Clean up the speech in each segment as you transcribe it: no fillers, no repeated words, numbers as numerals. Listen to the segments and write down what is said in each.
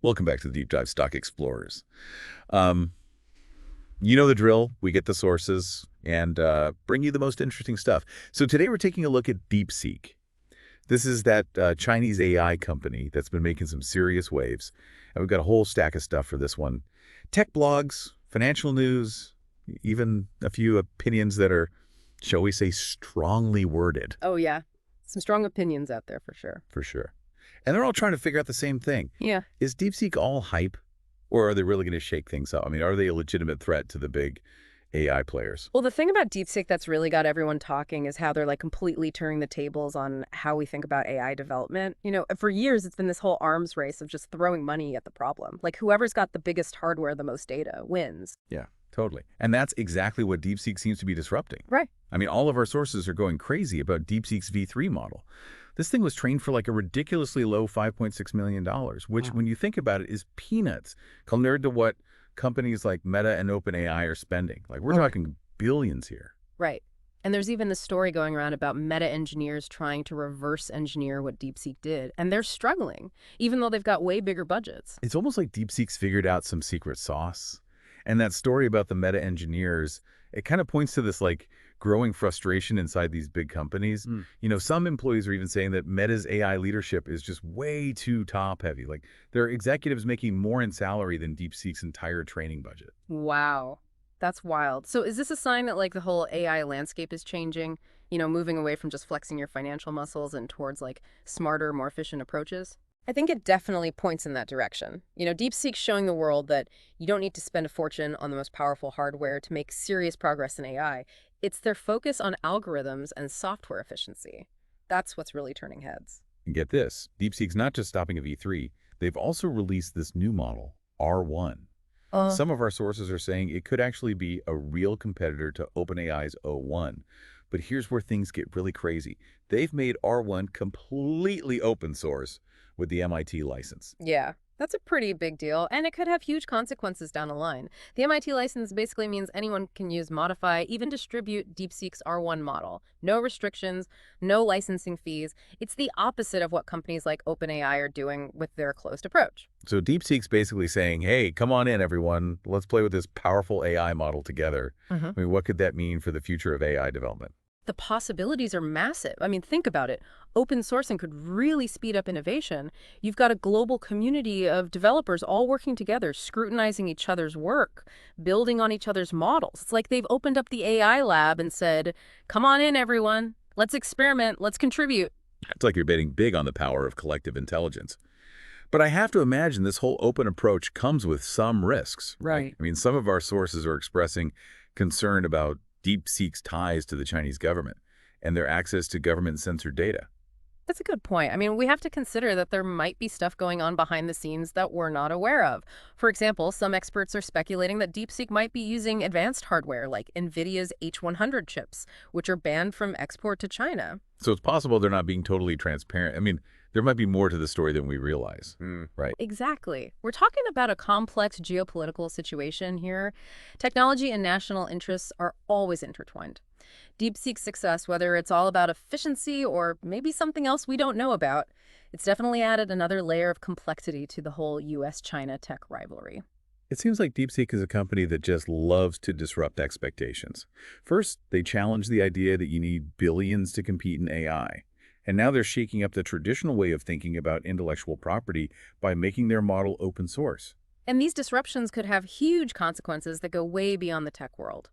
Welcome back to the Deep Dive Stock Explorers. Um, you know the drill. We get the sources and bring you the most interesting stuff. So today we're taking a look at DeepSeek. This is that Chinese AI company that's been making some serious waves. And we've got a whole stack of stuff for this one. Tech blogs, financial news, even a few opinions that are, shall we say, strongly worded. Oh, yeah. Some strong opinions out there for sure. For sure. And they're all trying to figure out the same thing. Yeah. Is DeepSeek all hype, or are they really going to shake things up? I mean, are they a legitimate threat to the big AI players? Well, the thing about DeepSeek that's really got everyone talking is how they're like completely turning the tables on how we think about AI development. For years, it's been this whole arms race of just throwing money at the problem. Like whoever's got the biggest hardware, the most data wins. Yeah, totally. And that's exactly what DeepSeek seems to be disrupting. Right. I mean, all of our sources are going crazy about DeepSeek's V3 model. This thing was trained for like a ridiculously low $5.6 million, which Wow. when you think about it is peanuts compared to what companies like Meta and OpenAI are spending. Like we're talking billions here. Right. And there's even the story going around about Meta engineers trying to reverse engineer what DeepSeek did. And they're struggling, even though they've got way bigger budgets. It's almost like DeepSeek's figured out some secret sauce. And that story about the Meta engineers, it kind of points to this like growing frustration inside these big companies. Some employees are even saying that Meta's AI leadership is just way too top heavy. Like there are executives making more in salary than DeepSeek's entire training budget. Wow. That's wild. So is this a sign that like the whole AI landscape is changing? Moving away from just flexing your financial muscles and towards like smarter, more efficient approaches? I think it definitely points in that direction. DeepSeek's showing the world that you don't need to spend a fortune on the most powerful hardware to make serious progress in AI. It's their focus on algorithms and software efficiency. That's what's really turning heads. And get this, DeepSeek's not just stopping at V3, they've also released this new model, R1. Some of our sources are saying it could actually be a real competitor to OpenAI's O1. But here's where things get really crazy. They've made R1 completely open source with the MIT license. Yeah, that's a pretty big deal, and it could have huge consequences down the line. The MIT license basically means anyone can use, modify, even distribute DeepSeek's R1 model. No restrictions, no licensing fees. It's the opposite of what companies like OpenAI are doing with their closed approach. So DeepSeek's basically saying, hey, come on in, everyone. Let's play with this powerful AI model together. I mean, what could that mean for the future of AI development? The possibilities are massive. I mean, think about it. Open sourcing could really speed up innovation. You've got a global community of developers all working together, scrutinizing each other's work, building on each other's models. It's like they've opened up the AI lab and said, come on in, everyone. Let's experiment. Let's contribute. It's like you're betting big on the power of collective intelligence. But I have to imagine this whole open approach comes with some risks. Right. I mean, some of our sources are expressing concern about DeepSeek's ties to the Chinese government and their access to government-censored data. That's a good point. I mean, we have to consider that there might be stuff going on behind the scenes that we're not aware of. For example, some experts are speculating that DeepSeek might be using advanced hardware like Nvidia's H100 chips, which are banned from export to China. So it's possible they're not being totally transparent. I mean, there might be more to the story than we realize, right? Exactly. We're talking about a complex geopolitical situation here. Technology and national interests are always intertwined. DeepSeek's success, whether it's all about efficiency or maybe something else we don't know about, it's definitely added another layer of complexity to the whole US-China tech rivalry. It seems like DeepSeek is a company that just loves to disrupt expectations. First, they challenged the idea that you need billions to compete in AI. And now they're shaking up the traditional way of thinking about intellectual property by making their model open source. And these disruptions could have huge consequences that go way beyond the tech world.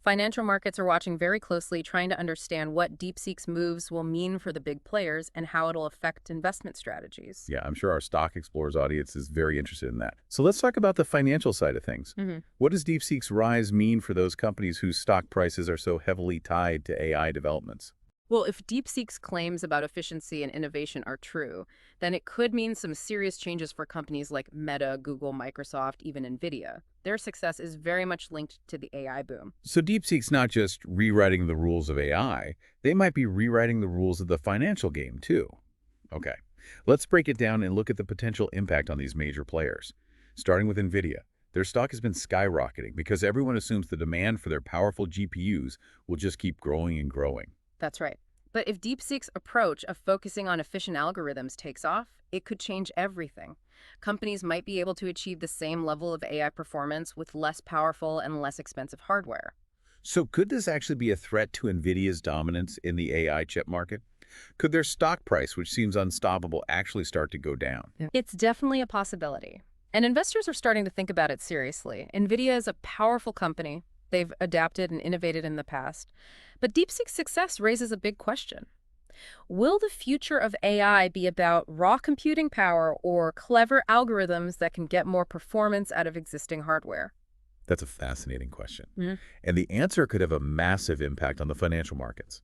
Financial markets are watching very closely, trying to understand what DeepSeek's moves will mean for the big players and how it'll affect investment strategies. Yeah, I'm sure our Stock Explorers audience is very interested in that. So let's talk about the financial side of things. What does DeepSeek's rise mean for those companies whose stock prices are so heavily tied to AI developments? Well, if DeepSeek's claims about efficiency and innovation are true, then it could mean some serious changes for companies like Meta, Google, Microsoft, even Nvidia. Their success is very much linked to the AI boom. So DeepSeek's not just rewriting the rules of AI, they might be rewriting the rules of the financial game too. Okay, let's break it down and look at the potential impact on these major players. Starting with Nvidia. Their stock has been skyrocketing because everyone assumes the demand for their powerful GPUs will just keep growing and growing. That's right. But if DeepSeek's approach of focusing on efficient algorithms takes off, it could change everything. Companies might be able to achieve the same level of AI performance with less powerful and less expensive hardware. So could this actually be a threat to Nvidia's dominance in the AI chip market? Could their stock price, which seems unstoppable, actually start to go down? Yeah. It's definitely a possibility. And investors are starting to think about it seriously. Nvidia is a powerful company. They've adapted and innovated in the past. But DeepSeek's success raises a big question. Will the future of AI be about raw computing power or clever algorithms that can get more performance out of existing hardware? That's a fascinating question. Mhm. And the answer could have a massive impact on the financial markets.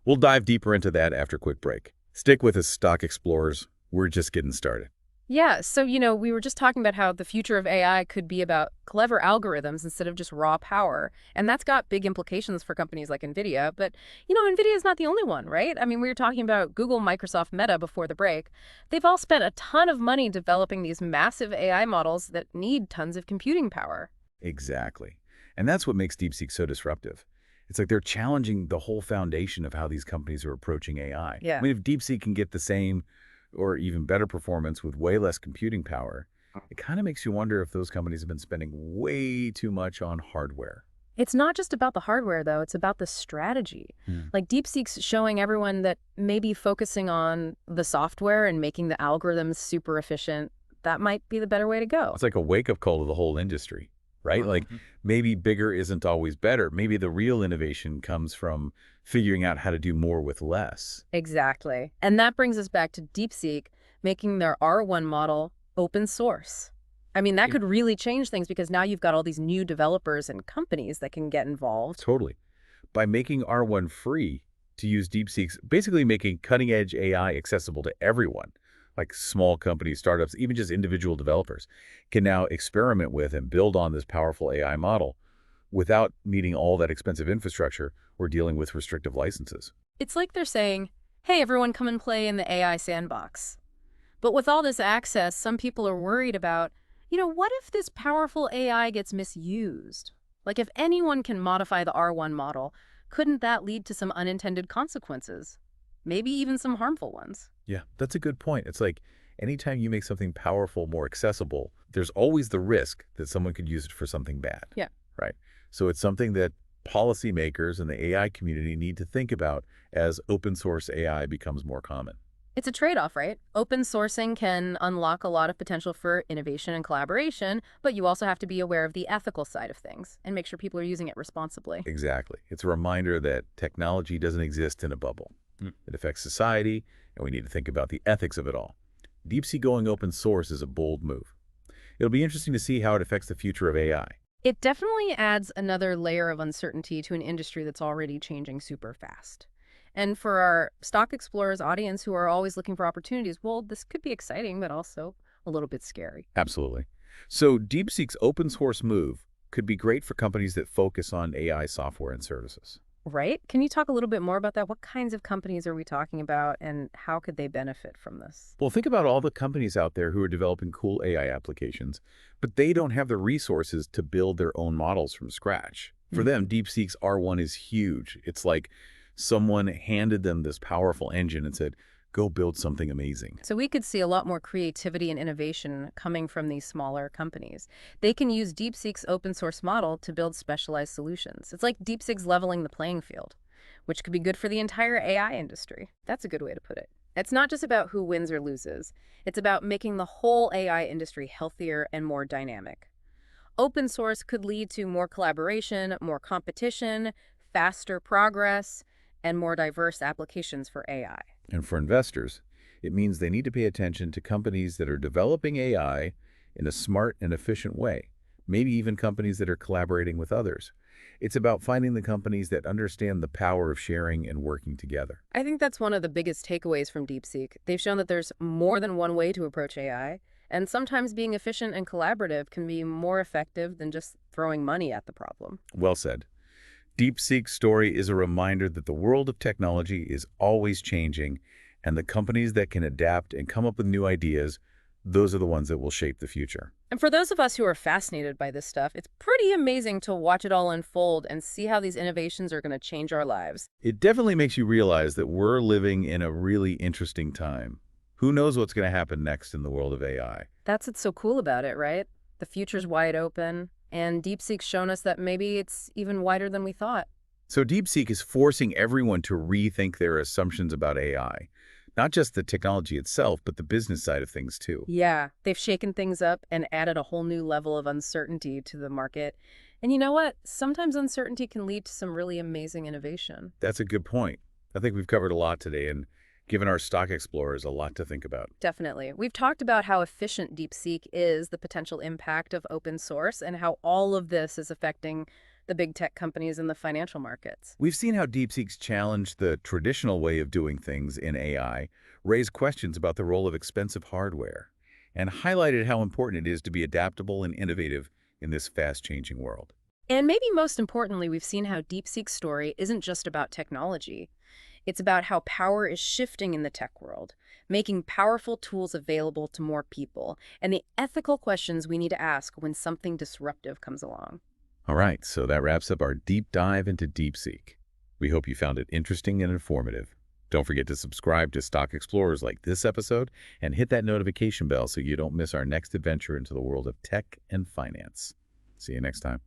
We'll dive deeper into that after a quick break. Stick with us, Stock Explorers. We're just getting started. Yeah, so, we were just talking about how the future of AI could be about clever algorithms instead of just raw power. And that's got big implications for companies like Nvidia. But, Nvidia is not the only one, right? I mean, we were talking about Google, Microsoft, Meta before the break. They've all spent a ton of money developing these massive AI models that need tons of computing power. Exactly. And that's what makes DeepSeek so disruptive. It's like they're challenging the whole foundation of how these companies are approaching AI. Yeah. I mean, if DeepSeek can get the same or even better performance with way less computing power, it kind of makes you wonder if those companies have been spending way too much on hardware. It's not just about the hardware, though. It's about the strategy. Like DeepSeek's showing everyone that maybe focusing on the software and making the algorithms super efficient, that might be the better way to go. It's like a wake-up call to the whole industry, right? Like maybe bigger isn't always better. Maybe the real innovation comes from figuring out how to do more with less. Exactly. And that brings us back to DeepSeek making their R1 model open source. I mean, that could really change things because now you've got all these new developers and companies that can get involved. Totally. By making R1 free to use DeepSeek's, basically making cutting-edge AI accessible to everyone, like small companies, startups, even just individual developers, can now experiment with and build on this powerful AI model without needing all that expensive infrastructure or dealing with restrictive licenses. It's like they're saying, hey, everyone come and play in the AI sandbox. But with all this access, some people are worried about, what if this powerful AI gets misused? Like if anyone can modify the R1 model, couldn't that lead to some unintended consequences? Maybe even some harmful ones. Yeah, that's a good point. It's like anytime you make something powerful more accessible, there's always the risk that someone could use it for something bad. Yeah. Right. So it's something that policymakers and the AI community need to think about as open source AI becomes more common. It's a trade-off, right? Open sourcing can unlock a lot of potential for innovation and collaboration, but you also have to be aware of the ethical side of things and make sure people are using it responsibly. Exactly. It's a reminder that technology doesn't exist in a bubble. It affects society, and we need to think about the ethics of it all. DeepSeek going open source is a bold move. It'll be interesting to see how it affects the future of AI. It definitely adds another layer of uncertainty to an industry that's already changing super fast. And for our Stock Explorers audience who are always looking for opportunities, well, this could be exciting, but also a little bit scary. Absolutely. So DeepSeek's open source move could be great for companies that focus on AI software and services. Right? Can you talk a little bit more about that? What kinds of companies are we talking about, and how could they benefit from this? Well, think about all the companies out there who are developing cool AI applications, but they don't have the resources to build their own models from scratch. For them, DeepSeek's R1 is huge. It's like someone handed them this powerful engine and said, go build something amazing. So we could see a lot more creativity and innovation coming from these smaller companies. They can use DeepSeek's open source model to build specialized solutions. It's like DeepSeek's leveling the playing field, which could be good for the entire AI industry. That's a good way to put it. It's not just about who wins or loses. It's about making the whole AI industry healthier and more dynamic. Open source could lead to more collaboration, more competition, faster progress, and more diverse applications for AI. And for investors, it means they need to pay attention to companies that are developing AI in a smart and efficient way, maybe even companies that are collaborating with others. It's about finding the companies that understand the power of sharing and working together. I think that's one of the biggest takeaways from DeepSeek. They've shown that there's more than one way to approach AI, and sometimes being efficient and collaborative can be more effective than just throwing money at the problem. Well said. DeepSeek's story is a reminder that the world of technology is always changing, and the companies that can adapt and come up with new ideas those are the ones that will shape the future. And for those of us who are fascinated by this stuff, it's pretty amazing to watch it all unfold and see how these innovations are going to change our lives. It definitely makes you realize that we're living in a really interesting time. Who knows what's going to happen next in the world of AI? That's what's so cool about it, right? The future's wide open, and DeepSeek's shown us that maybe it's even wider than we thought. So DeepSeek is forcing everyone to rethink their assumptions about AI. Not just the technology itself, but the business side of things too. Yeah, they've shaken things up and added a whole new level of uncertainty to the market. And you know what? Sometimes uncertainty can lead to some really amazing innovation. That's a good point. I think we've covered a lot today and given our stock explorers a lot to think about. Definitely. We've talked about how efficient DeepSeek is, the potential impact of open source, and how all of this is affecting the big tech companies and the financial markets. We've seen how DeepSeek's challenged the traditional way of doing things in AI, raised questions about the role of expensive hardware, and highlighted how important it is to be adaptable and innovative in this fast-changing world. And maybe most importantly, we've seen how DeepSeek's story isn't just about technology. It's about how power is shifting in the tech world, making powerful tools available to more people, and the ethical questions we need to ask when something disruptive comes along. All right, so that wraps up our deep dive into DeepSeek. We hope you found it interesting and informative. Don't forget to subscribe to Stock Explorers like this episode and hit that notification bell so you don't miss our next adventure into the world of tech and finance. See you next time.